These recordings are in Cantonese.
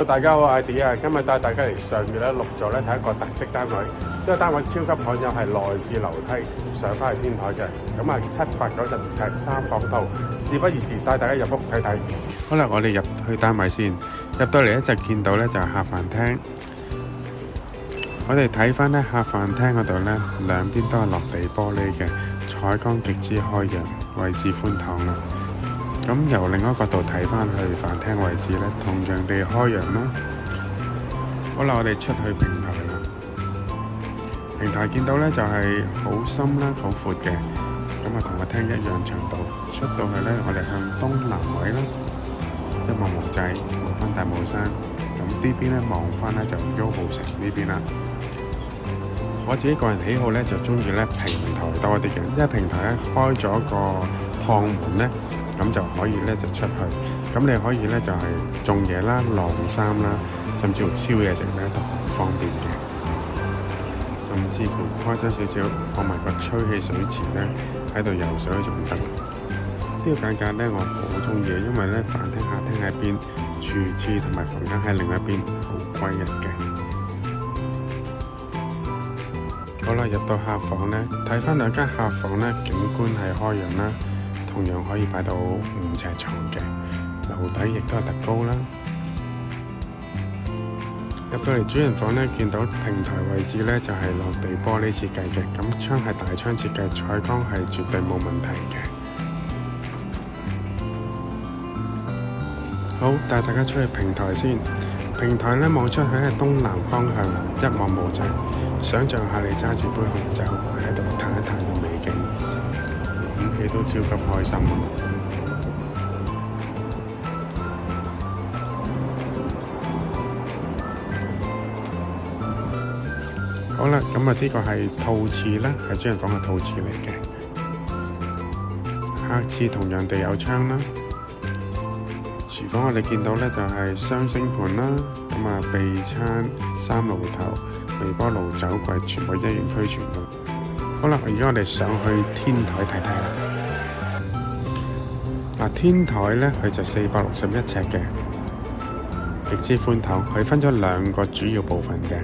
大家好，我係 D 啊，今日帶大家嚟上月6座咧睇一個特色單位，呢個單位超級罕有，係內置樓梯上翻去天台嘅，咁啊792尺3房套，事不宜遲，帶大家入屋睇睇。好啦，我哋入去單位先，入到嚟咧就見到咧就係客飯廳。我哋睇翻咧客飯廳嗰度咧，兩邊都係落地玻璃嘅，採光極之開揚，位置寬敞啦。咁由另一個角度睇翻去飯廳位置咧，同樣地開揚啦。好啦，我哋出去平台啦。平台見到咧就係好深啦，好闊嘅。咁啊，同個廳一樣長度。出到去咧，我哋向東南位啦，一望無際，望翻大帽山。咁呢邊咧望翻咧就YOHO城呢邊啦。我自己個人喜好咧就中意咧平台多啲嘅，因為平台咧開咗個趟門咧。咁就可以咧就出去，咁你可以咧就係種嘢啦、晾衫啦，甚至乎燒嘢食咧都好方便嘅。甚至乎開張少少，放埋個吹氣水池咧喺度游水仲得。呢個間隔咧我好中意，因為咧飯廳、客廳喺邊，廚廁同埋房間喺另一邊，好歸一嘅。好啦，入到客房咧，睇翻兩間客房咧，景觀係開揚啦。同樣可以擺到5尺床嘅，樓底亦都係特高啦。入到嚟主人房咧，見到平台位置咧就係落地玻璃設計嘅，咁窗係大窗設計，採光係絕對冇問題嘅。好，帶大家出去平台先。平台咧望出去係東南方向，一望無際。想像下你揸住杯紅酒喺度嘆一嘆個美景。你都超級開心。好啦，咁啊呢個係套廁啦，係主人房嘅套廁嚟嘅。客廁同樣地有窗啦。廚房我哋見到咧就係雙星盤啦，咁啊備餐、3爐頭、微波爐、酒櫃全部一應俱全嘅。好啦，而家我哋上去天台睇睇啦。天台咧佢就461尺嘅，極之寬敞。佢分咗2個主要部分嘅。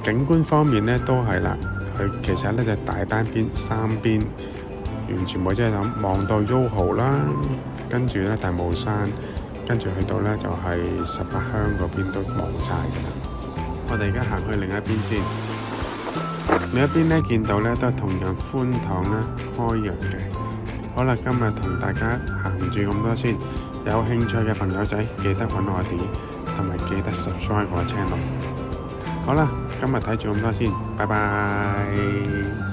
景觀方面咧都係啦，佢其實咧就係大單邊3邊，完全冇遮擋，望到 YOHO 啦，跟住咧大帽山，跟住去到咧就係18鄉嗰邊都望晒㗎啦。我哋而家行去另一邊先。另一邊咧見到咧都係同樣寬敞啦、開揚嘅。好啦，今日同大家行住咁多先。有興趣嘅朋友仔記得揾我哋，同埋記得 subscribe 我 channel。好啦，今日睇住咁多先，拜拜。